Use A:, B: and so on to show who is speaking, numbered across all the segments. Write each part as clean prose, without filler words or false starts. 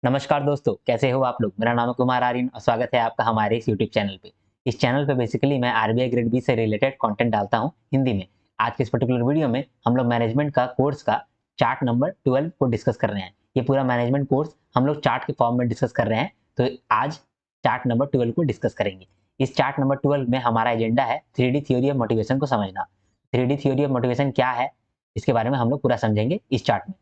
A: नमस्कार दोस्तों, कैसे हो आप लोग। मेरा नाम है कुमार आर्यन और स्वागत है आपका हमारे इस यूट्यूब चैनल पे। इस चैनल पे बेसिकली मैं आरबीआई ग्रेड बी से रिलेटेड कंटेंट डालता हूँ हिंदी में। आज के इस पर्टिकुलर वीडियो में हम लोग मैनेजमेंट का कोर्स का चार्ट नंबर 12 को डिस्कस कर रहे हैं। ये पूरा मैनेजमेंट कोर्स हम लोग चार्ट के फॉर्म में डिस्कस कर रहे हैं, तो आज चार्ट नंबर 12 को डिस्कस करेंगे। इस चार्ट नंबर 12 में हमारा एजेंडा है 3D थ्योरी ऑफ मोटिवेशन को समझना। 3D थ्योरी ऑफ मोटिवेशन क्या है, इसके बारे में हम लोग पूरा समझेंगे इस चार्ट में।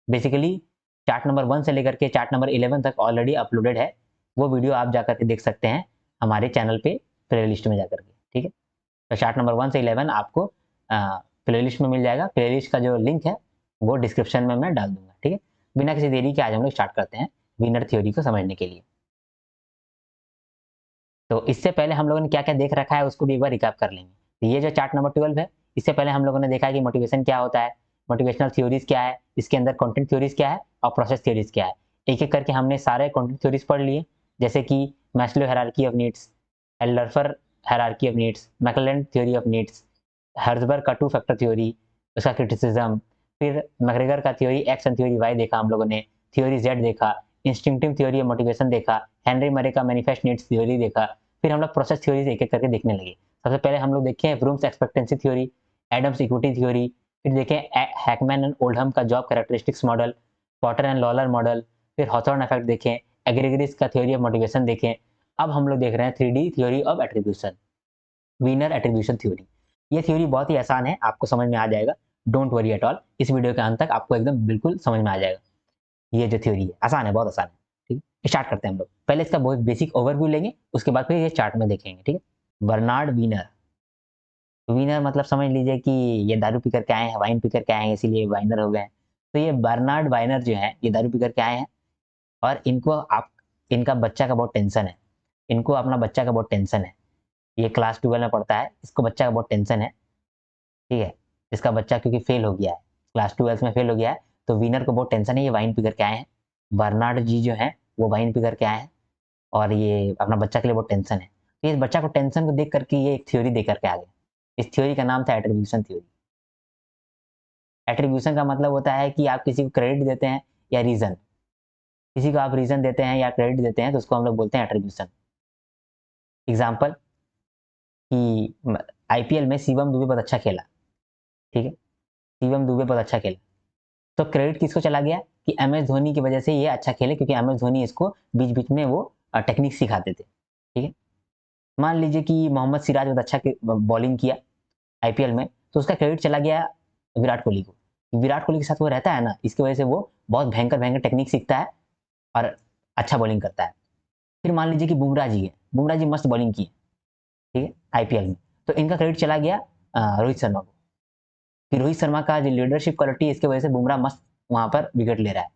A: बेसिकली चार्ट नंबर 1 से लेकर के चार्ट नंबर 11 तक ऑलरेडी अपलोडेड है। वो वीडियो आप जाकर के देख सकते हैं हमारे चैनल पे प्लेलिस्ट में जाकर के, ठीक है। तो चार्ट नंबर 1 से 11 आपको प्लेलिस्ट में मिल जाएगा। प्लेलिस्ट का जो लिंक है वो डिस्क्रिप्शन में मैं डाल दूंगा, ठीक है। बिना किसी देरी के आज हम लोग स्टार्ट करते हैं विनर थ्योरी को समझने के लिए। तो इससे पहले हम लोगों ने क्या क्या देख रखा है उसको भी एक बार रिकैप कर लेंगे। तो ये जो चार्ट नंबर 12 है, इससे पहले हम लोगों ने देखा है कि मोटिवेशन क्या होता है, मोटिवेशनल थ्योरीज क्या है, इसके अंदर कंटेंट थ्योरीज क्या है और प्रोसेस थ्योरीज क्या है। एक एक करके हमने सारे कंटेंट थ्योरीज पढ़ लिए, जैसे कि Maslow hierarchy of needs, Alderfer hierarchy of needs, McClelland theory of needs, Herzberg का 2 फैक्टर थ्योरी, उसका क्रिटिसिज्म, फिर मैकग्रेगर का theory X and theory Y देखा हम लोगों ने, थ्योरी जेड देखा, इंस्टिंक्टिव थ्योरी ऑफ मोटिवेशन देखा, हेनरी मरे का मैनिफेस्ट नीड्स थ्योरी देखा। फिर हम लोग प्रोसेस थ्योरीज एक एक करके देखने लगे। सबसे पहले हम लोग देखें Vroom's expectancy theory, Adams equity theory, फिर देखें हैकमैन एंड ओल्डहम का job characteristics model, Porter and Lawler model, फिर हॉथॉर्न इफेक्ट देखें, एग्रीगेरिस का थ्योरी ऑफ मोटिवेशन देखें। अब हम लोग देख रहे हैं 3D theory of attribution, winner attribution theory. ये थ्योरी बहुत ही आसान है, आपको समझ में आ जाएगा। डोंट वरी एट ऑल, इस वीडियो के अंत तक आपको एकदम बिल्कुल समझ में आ जाएगा। ये जो थ्योरी है आसान है, बहुत आसान है, ठीक है। स्टार्ट करते हैं हम लोग। पहले इसका बहुत बेसिक ओवरव्यू लेंगे, उसके बाद फिर ये चार्ट में देखेंगे, ठीक है। बर्नार्ड वीनर, वीनर मतलब समझ लीजिए कि ये दारू पी करके आए हैं, वाइन पी करके आए हैं, इसीलिए वाइनर हो गए हैं। तो ये बर्नार्ड वाइनर जो है ये दारू पी करके आए हैं और इनका बच्चा का बहुत टेंशन है। इनको अपना बच्चा का बहुत टेंशन है। ये क्लास 12 में पढ़ता है, इसको बच्चा का बहुत टेंशन है, ठीक है। इसका बच्चा क्योंकि फेल हो गया है, क्लास 12 में फेल हो गया है, तो विनर को बहुत टेंशन है, ये वाइन पी करके आए हैं। बर्नार्ड जी जो है वो वाइन पी करके आए हैं और ये अपना बच्चा के लिए बहुत टेंशन है। तो इस बच्चा को टेंशन को देख करके ये एक थ्योरी दे करके आ गए। इस थ्योरी का नाम था एट्रीब्यूशन थ्योरी। एट्रीब्यूशन का मतलब होता है कि आप किसी को क्रेडिट देते हैं या रीजन, किसी को आप रीजन देते हैं या क्रेडिट देते हैं तो उसको हम लोग बोलते हैं एट्रीब्यूशन। एग्जाम्पल कि आईपीएल में शिवम दुबे बहुत अच्छा खेला, ठीक है। शिवम दुबे बहुत अच्छा खेला, तो क्रेडिट किसको चला गया कि एम एस धोनी की वजह से ये अच्छा खेले, क्योंकि एम एस धोनी इसको बीच बीच में वो टेक्निक सिखाते थे, ठीक है। मान लीजिए कि मोहम्मद सिराज बहुत अच्छा बॉलिंग किया आईपीएल में, तो उसका क्रेडिट चला गया विराट कोहली को। विराट कोहली के साथ वो रहता है ना, इसकी वजह से वो बहुत भयंकर भयंकर टेक्निक सीखता है और अच्छा बॉलिंग करता है। फिर मान लीजिए कि बुमराह जी है, बुमराह जी मस्त बॉलिंग की, ठीक है, आईपीएल में, तो इनका क्रेडिट चला गया रोहित शर्मा को, कि रोहित शर्मा का जो लीडरशिप क्वालिटी है इसकी वजह से बुमराह मस्त वहां पर विकेट ले रहा है,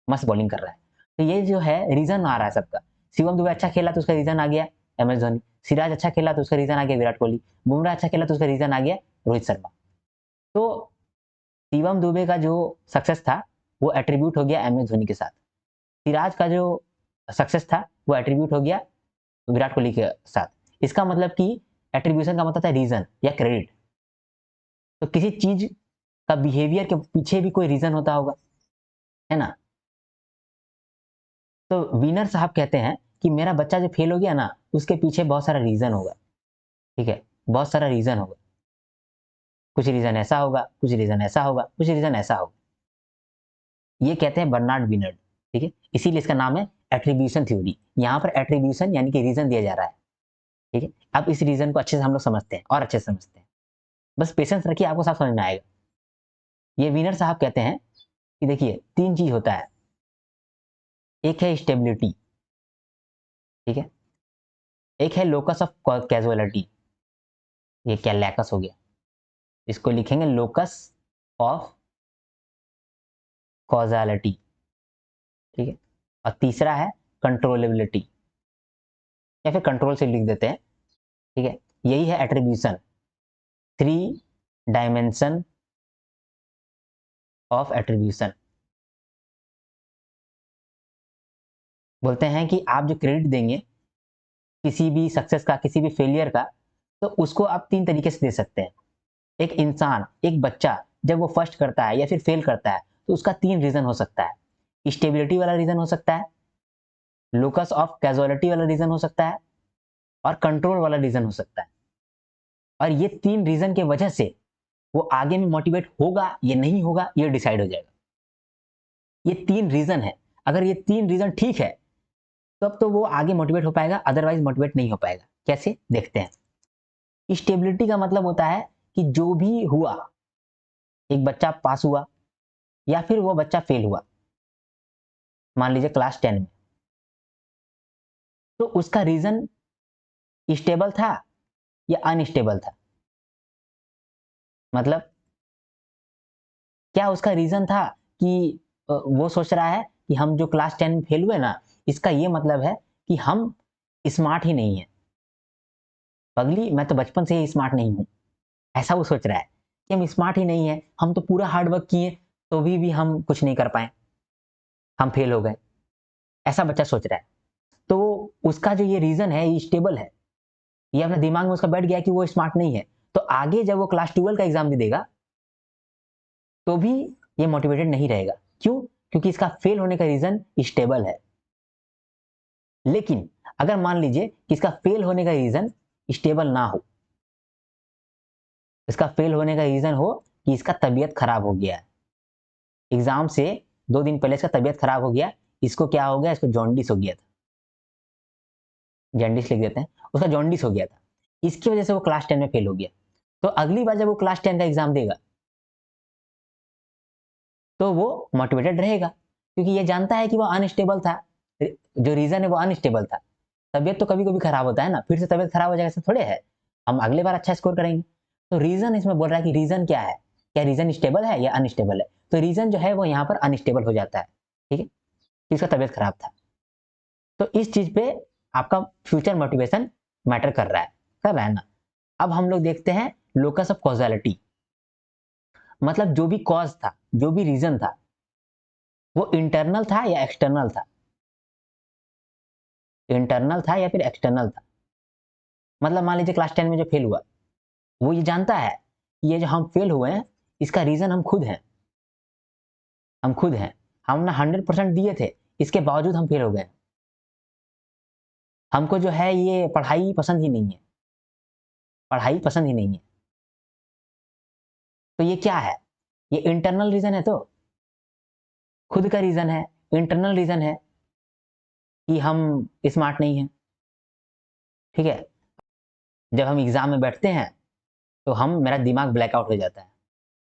A: मस्त बॉलिंग कर रहा है। तो ये जो है रीजन आ रहा है सबका। शिवम दुबे अच्छा खेला तो उसका रीजन आ गया एम एस धोनी, सिराज अच्छा खेला तो उसका रीजन आ गया विराट कोहली, बुमराह अच्छा खेला तो उसका रीजन आ गया रोहित शर्मा। तो शिवम दुबे का जो सक्सेस था वो एट्रीब्यूट हो गया एम एस धोनी के साथ, सिराज का जो सक्सेस था वो एट्रीब्यूट हो गया विराट कोहली के साथ। इसका मतलब कि एट्रीब्यूशन का मतलब था रीजन या क्रेडिट। तो किसी चीज का बिहेवियर के पीछे भी कोई रीजन होता होगा, है ना। तो विनर साहब कहते हैं कि मेरा बच्चा जो फेल हो गया ना, उसके पीछे बहुत सारा रीजन होगा, ठीक है, बहुत सारा रीजन होगा। कुछ रीजन ऐसा होगा, कुछ रीजन ऐसा होगा, कुछ रीजन ऐसा होगा। ये कहते हैं बर्नार्ड विनर, ठीक है। इसीलिए इसका नाम है एट्रीब्यूशन थ्योरी। यहाँ पर एट्रीब्यूशन यानी कि रीजन दिया जा रहा है, ठीक है। अब इस रीजन को अच्छे से हम लोग समझते हैं और अच्छे से समझते हैं, बस पेशेंस रखिए, आपको सब समझ में आएगा। ये विनर साहब कहते हैं कि देखिए 3 चीज होता है। एक है स्टेबिलिटी, ठीक है। एक है लोकस ऑफ कैजुअलिटी, ये क्या लैकस हो गया, इसको लिखेंगे लोकस ऑफ कॉजालिटी, ठीक है। और तीसरा है कंट्रोलेबिलिटी, या फिर कंट्रोल से लिख देते हैं, ठीक है। यही है एट्रीब्यूशन, 3 डायमेंशन ऑफ एट्रीब्यूशन। बोलते हैं कि आप जो क्रेडिट देंगे किसी भी सक्सेस का, किसी भी फेलियर का, तो उसको आप 3 तरीके से दे सकते हैं। एक इंसान, एक बच्चा जब वो फर्स्ट करता है या फिर फेल करता है, तो उसका 3 रीजन हो सकता है। स्टेबिलिटी वाला रीजन हो सकता है, लोकस ऑफ कैजुअलिटी वाला रीजन हो सकता है और कंट्रोल वाला रीजन हो सकता है। और ये 3 रीजन के वजह से वो आगे में मोटिवेट होगा या नहीं होगा, ये डिसाइड हो जाएगा। ये 3 रीजन है, अगर ये 3 रीजन ठीक है तब तो वो आगे मोटिवेट हो पाएगा, अदरवाइज मोटिवेट नहीं हो पाएगा। कैसे, देखते हैं। स्टेबिलिटी का मतलब होता है कि जो भी हुआ, एक बच्चा पास हुआ या फिर वो बच्चा फेल हुआ, मान लीजिए क्लास 10 में, तो उसका रीजन स्टेबल था या अनस्टेबल था। मतलब क्या उसका रीजन था कि वो सोच रहा है कि हम जो क्लास 10 में फेल हुए ना, इसका ये मतलब है कि हम स्मार्ट ही नहीं है, पगली मैं तो बचपन से ही स्मार्ट नहीं हूं, ऐसा वो सोच रहा है कि हम स्मार्ट ही नहीं है, हम तो पूरा हार्ड वर्क किए तो भी हम कुछ नहीं कर पाए, हम फेल हो गए, ऐसा बच्चा सोच रहा है। तो उसका जो ये रीजन है ये स्टेबल है, ये अपने दिमाग में उसका बैठ गया कि वो स्मार्ट नहीं है, तो आगे जब वो क्लास 12 का एग्जाम भी देगा तो भी ये मोटिवेटेड नहीं रहेगा। क्यों? क्योंकि इसका फेल होने का रीजन स्टेबल है। लेकिन अगर मान लीजिए कि इसका फेल होने का रीजन स्टेबल ना हो, इसका फेल होने का रीजन हो कि इसका तबीयत खराब हो गया है, एग्जाम से 2 दिन पहले इसका तबीयत खराब हो गया, इसको क्या हो गया, इसको जॉन्डिस हो गया था, जॉन्डिस लिख देते हैं, उसका जॉन्डिस हो गया था, इसकी वजह से वो क्लास 10 में फेल हो गया। तो अगली बार जब वो क्लास 10 का एग्जाम देगा तो वो मोटिवेटेड रहेगा, क्योंकि ये जानता है कि वो अनस्टेबल था, जो रीजन है वो अनस्टेबल था। तबीयत तो कभी कभी खराब होता है ना, फिर से तबीयत खराब हो जाएगा ऐसा थोड़े है, हम अगले बार अच्छा स्कोर करेंगे। तो रीजन इसमें बोल रहा है कि रीजन क्या है, क्या रीजन स्टेबल है या अनस्टेबल है। तो रीजन जो है वो यहाँ पर अनस्टेबल हो जाता है, ठीक है, कि इसका तबीयत खराब था। तो इस चीज पे आपका फ्यूचर मोटिवेशन मैटर कर रहा है ना। अब हम लोग देखते हैं लोकस ऑफ कॉजैलिटी, मतलब जो भी कॉज था, जो भी रीजन था, वो इंटरनल था या एक्सटर्नल था, इंटरनल था या फिर एक्सटर्नल था। मतलब मान लीजिए क्लास 10 में जो फेल हुआ, वो ये जानता है कि ये जो हम फेल हुए हैं इसका रीजन हम खुद हैं, हम खुद हैं, हमने 100% दिए थे, इसके बावजूद हम फेल हो गए, हमको जो है ये पढ़ाई पसंद ही नहीं है, पढ़ाई पसंद ही नहीं है। तो ये क्या है, ये इंटरनल रीजन है, तो खुद का रीजन है, इंटरनल रीजन है कि हम स्मार्ट नहीं हैं, ठीक है। जब हम एग्जाम में बैठते हैं तो हम मेरा दिमाग ब्लैकआउट हो जाता है,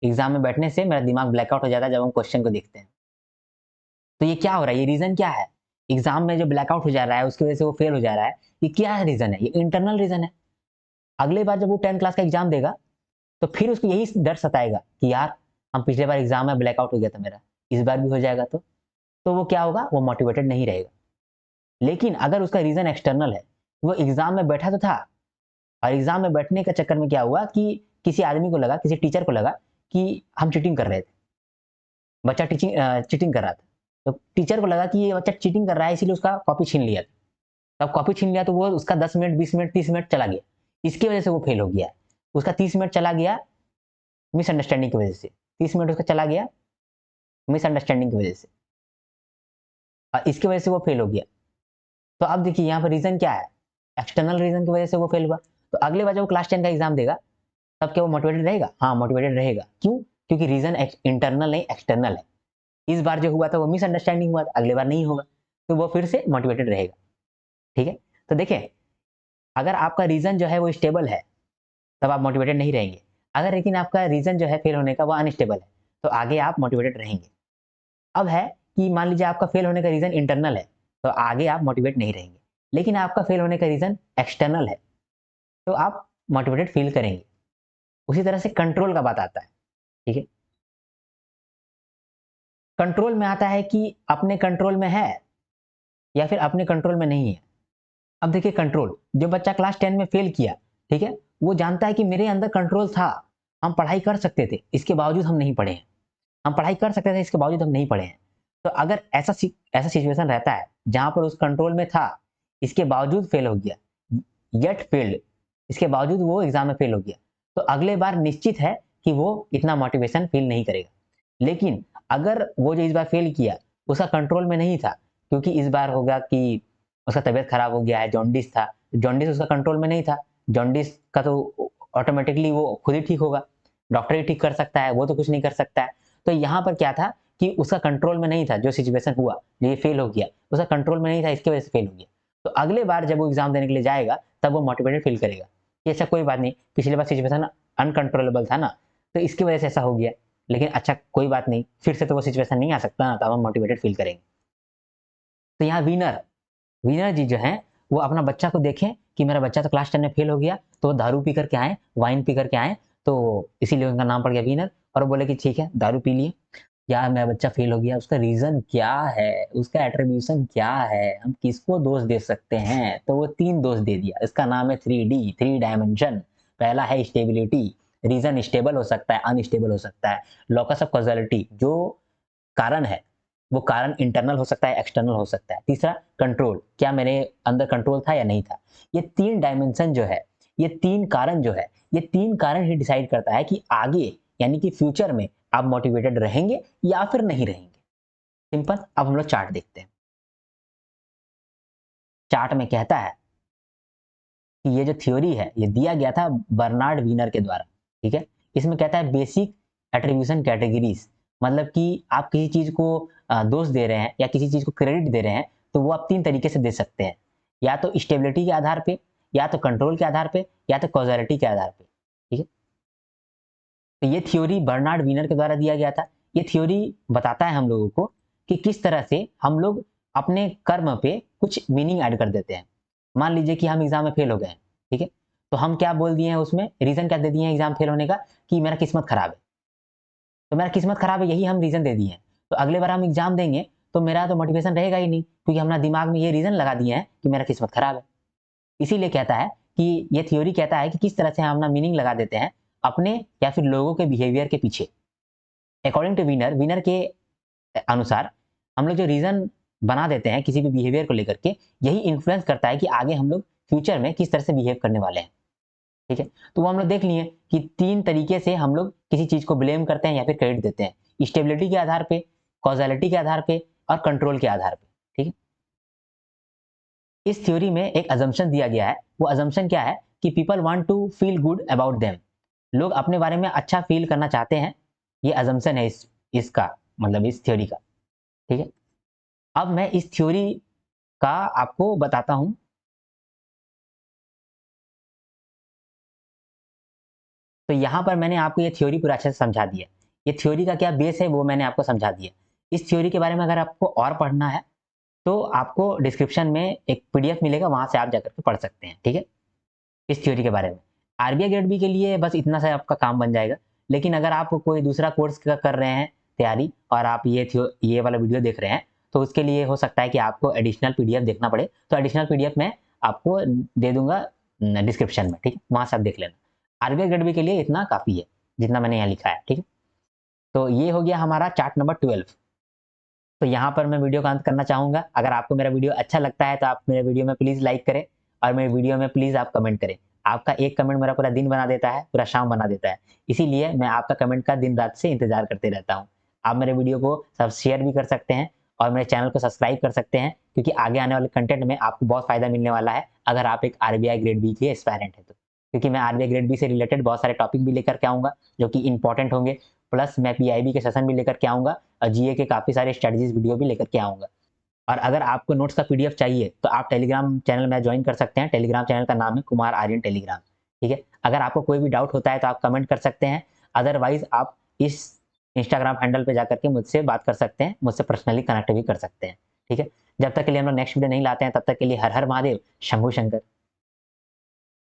A: एग्जाम में बैठने से मेरा दिमाग ब्लैकआउट हो जाता है जब हम क्वेश्चन को देखते हैं। तो ये क्या हो रहा है, ये रीजन क्या है, एग्जाम में जो ब्लैकआउट हो जा रहा है उसकी वजह से वो फेल हो जा रहा है, ये क्या रीजन है, ये इंटरनल रीजन है। अगले बार जब वो 10 क्लास का एग्जाम देगा तो फिर उसको यही डर सताएगा कि यार हम पिछले बार एग्जाम में ब्लैकआउट हो गया था मेरा, इस बार भी हो जाएगा तो वो क्या होगा, वो मोटिवेटेड नहीं रहेगा। लेकिन अगर उसका रीजन एक्सटर्नल है, वो एग्जाम में बैठा तो था, और एग्जाम में बैठने के चक्कर में क्या हुआ कि किसी आदमी को लगा, किसी टीचर को लगा कि हम चीटिंग कर रहे थे, बच्चा चीटिंग कर रहा था, तो टीचर को लगा कि ये बच्चा चीटिंग कर रहा है, इसीलिए उसका कॉपी छीन लिया। तब कॉपी छीन लिया तो वो उसका 10 मिनट 20 मिनट 30 मिनट चला गया, इसकी वजह से वो फेल हो गया, उसका 30 मिनट चला गया मिसअंडरस्टैंडिंग की वजह से, 30 मिनट उसका चला गया मिसअंडरस्टैंडिंग की वजह से, और इसकी वजह से वो फेल हो गया। तो अब देखिए यहाँ पर रीजन क्या है, एक्सटर्नल रीजन की वजह से वो फेल हुआ। तो अगले बार जब वो क्लास 10 का एग्जाम देगा तब क्या वो मोटिवेटेड रहेगा, हाँ मोटिवेटेड रहेगा। क्यों? क्योंकि रीजन इंटरनल नहीं एक्सटर्नल है, इस बार जो हुआ था वो मिसअंडरस्टैंडिंग हुआ था, अगले बार नहीं होगा, तो वो फिर से मोटिवेटेड रहेगा, ठीक है। तो देखें, अगर आपका रीजन जो है वो स्टेबल है तब आप मोटिवेटेड नहीं रहेंगे, अगर लेकिन आपका रीजन जो है फेल होने का वो अनस्टेबल है तो आगे आप मोटिवेटेड रहेंगे। अब है कि मान लीजिए आपका फेल होने का रीजन इंटरनल है तो आगे आप मोटिवेट नहीं रहेंगे, लेकिन आपका फेल होने का रीजन एक्सटर्नल है तो आप मोटिवेटेड फील करेंगे। उसी तरह से कंट्रोल का बात आता है, ठीक है। कंट्रोल में आता है कि अपने कंट्रोल में है या फिर अपने कंट्रोल में नहीं है। अब देखिए कंट्रोल, जो बच्चा क्लास 10 में फेल किया, ठीक है, वो जानता है कि मेरे अंदर कंट्रोल था, हम पढ़ाई कर सकते थे इसके बावजूद हम नहीं पढ़े हैं, हम पढ़ाई कर सकते थे इसके बावजूद हम नहीं पढ़े हैं। तो अगर ऐसा सिचुएशन रहता है जहां पर उस कंट्रोल में था, इसके बावजूद फेल हो गया, येट फेल्ड, इसके बावजूद वो एग्जाम में फेल हो गया, तो अगले बार निश्चित है कि वो इतना मोटिवेशन फील नहीं करेगा। लेकिन अगर वो जो इस बार फेल किया उसका कंट्रोल में नहीं था, क्योंकि इस बार होगा कि उसका तबीयत खराब हो गया है, जॉन्डिस था, जॉन्डिस उसका कंट्रोल में नहीं था, जॉन्डिस का तो ऑटोमेटिकली वो खुद ही ठीक होगा, डॉक्टर ही ठीक कर सकता है, वो तो कुछ नहीं कर सकता है। तो यहाँ पर क्या था कि उसका कंट्रोल में नहीं था, जो सिचुएशन हुआ, ये फेल हो गया, उसका कंट्रोल में नहीं था, इसकी वजह से फेल हो गया। तो अगले बार जब वो एग्जाम देने के लिए जाएगा तब वो मोटिवेटेड फील करेगा कि ऐसा कोई बात नहीं, पिछली बार सिचुएशन अनकंट्रोलेबल था ना, तो इसकी वजह से ऐसा हो गया, लेकिन अच्छा कोई बात नहीं, फिर से तो वो सिचुएशन नहीं आ सकता ना, तब हम मोटिवेटेड फील करेंगे। तो यहाँ विनर विनर जी जो है वो अपना बच्चा को देखें कि मेरा बच्चा तो क्लास 10 में फेल हो गया, तो वो दारू पी करके आए, वाइन पी करके आए, तो इसीलिए उनका नाम पड़ गया विनर। और वो बोले कि ठीक है दारू पी लिए, क्या मेरा बच्चा फेल हो गया, उसका रीजन क्या है, उसका एट्रीब्यूशन क्या है, हम किसको दोष दे सकते हैं, तो वो 3 दोष दे दिया। इसका नाम है 3D, 3 डायमेंशन। पहला है स्टेबिलिटी, रीजन स्टेबल हो सकता है, अनस्टेबल हो सकता है। लॉकस ऑफ कॉजलिटी, जो कारण है वो कारण इंटरनल हो सकता है, एक्सटर्नल हो सकता है। तीसरा कंट्रोल, क्या मेरे अंदर कंट्रोल था या नहीं था। ये 3 डायमेंशन जो है, ये 3 कारण जो है, ये 3 कारण ही डिसाइड करता है कि आगे यानी कि फ्यूचर में आप मोटिवेटेड रहेंगे या फिर नहीं रहेंगे। सिंपल। अब हम लोग चार्ट देखते हैं। चार्ट में कहता है कि ये जो थ्योरी है ये दिया गया था बर्नार्ड वीनर के द्वारा, ठीक है। इसमें कहता है बेसिक एट्रीब्यूशन कैटेगरीज, मतलब कि आप किसी चीज को दोष दे रहे हैं या किसी चीज को क्रेडिट दे रहे हैं, तो वो आप 3 तरीके से दे सकते हैं, या तो स्टेबिलिटी के आधार पे, या तो कंट्रोल के आधार पे, या तो कॉजलिटी के आधार पे, ठीक है। तो ये थ्योरी बर्नार्ड वीनर के द्वारा दिया गया था। ये थ्योरी बताता है हम लोगों को कि किस तरह से हम लोग अपने कर्म पे कुछ मीनिंग ऐड कर देते हैं। मान लीजिए कि हम एग्जाम में फेल हो गए हैं, ठीक है, तो हम क्या बोल दिए हैं उसमें, रीजन क्या दे दिए हैं एग्जाम फेल होने का, कि मेरा किस्मत खराब है। तो मेरा किस्मत खराब है, यही हम रीजन दे दिए हैं। तो अगले बार हम एग्जाम देंगे तो मेरा तो मोटिवेशन रहेगा ही नहीं, क्योंकि हमने दिमाग में ये रीजन लगा दिए हैं कि मेरा किस्मत खराब है। इसीलिए कहता है कि ये थ्योरी कहता है कि किस तरह से हम अपना मीनिंग लगा देते हैं अपने या फिर लोगों के बिहेवियर के पीछे। अकॉर्डिंग टू विनर, विनर के अनुसार हम लोग जो रीजन बना देते हैं किसी भी बिहेवियर को लेकर के, यही इन्फ्लुएंस करता है कि आगे हम लोग फ्यूचर में किस तरह से बिहेव करने वाले हैं, ठीक है। तो वो हम लोग देख लिए कि 3 तरीके से हम लोग किसी चीज को ब्लेम करते हैं या फिर क्रेडिट देते हैं, स्टेबिलिटी के आधार पे, कॉजलिटी के आधार पे और कंट्रोल के आधार पे, ठीक है। इस थ्योरी में एक अजम्पशन दिया गया है, वो अजम्पशन क्या है कि people want to feel good about them, लोग अपने बारे में अच्छा फील करना चाहते हैं। ये अजम्पशन है इसका मतलब इस थ्योरी का, ठीक है। अब मैं इस थ्योरी का आपको बताता हूं। तो यहां पर मैंने आपको ये थ्योरी पूरा अच्छे से समझा दिया, ये थ्योरी का क्या बेस है वो मैंने आपको समझा दिया। इस थ्योरी के बारे में अगर आपको और पढ़ना है तो आपको डिस्क्रिप्शन में एक पीडीएफ मिलेगा, वहां से आप जाकर के पढ़ सकते हैं, ठीक है, इस थ्योरी के बारे में। आरबीआई ग्रेड बी के लिए बस इतना सा आपका काम बन जाएगा। लेकिन अगर आप कोई दूसरा कोर्स कर रहे हैं तैयारी और आप ये वाला वीडियो देख रहे हैं, तो उसके लिए हो सकता है कि आपको एडिशनल पीडीएफ देखना पड़े। तो एडिशनल पीडीएफ मैं आपको दे दूंगा डिस्क्रिप्शन में, ठीक है, वहां से आप देख लेना। आरबीआई ग्रेड बी के लिए इतना काफी है जितना मैंने यहाँ लिखा है, ठीक है। तो ये हो गया हमारा चार्ट नंबर 12। तो यहाँ पर मैं वीडियो का अंत करना चाहूंगा। अगर आपको मेरा वीडियो अच्छा लगता है तो आप मेरे वीडियो में प्लीज लाइक करें और मेरे वीडियो में प्लीज आप कमेंट करें। आपका एक कमेंट मेरा पूरा दिन बना देता है, पूरा शाम बना देता है। इसीलिए मैं आपका कमेंट का दिन रात से इंतजार करते रहता हूँ। आप मेरे वीडियो को सब शेयर भी कर सकते हैं और मेरे चैनल को सब्सक्राइब कर सकते हैं, क्योंकि आगे आने वाले कंटेंट में आपको बहुत फायदा मिलने वाला है अगर आप एक आरबीआई ग्रेड बी के एस्पायरेंट है तो। क्योंकि मैं आरबीआई ग्रेड बी से रिलेटेड बहुत सारे टॉपिक भी लेकर के आऊंगा जो कि इंपॉर्टेंट होंगे, प्लस मैं पीआईबी के सेशन भी लेकर के आऊंगा और जीए के काफी सारे स्ट्रेटजीज वीडियो भी लेकर के आऊंगा। और अगर आपको नोट्स का पीडीएफ चाहिए तो आप टेलीग्राम चैनल में ज्वाइन कर सकते हैं। टेलीग्राम चैनल का नाम है कुमार आर्यन टेलीग्राम, ठीक है। अगर आपको कोई भी डाउट होता है तो आप कमेंट कर सकते हैं, अदरवाइज आप इस इंस्टाग्राम हैंडल पे जाकर के मुझसे बात कर सकते हैं, मुझसे पर्सनली कनेक्ट भी कर सकते हैं, ठीक है। जब तक के लिए हम लोग नेक्स्ट वीडियो नहीं लाते हैं तब तक के लिए हर हर महादेव, शंभू शंकर।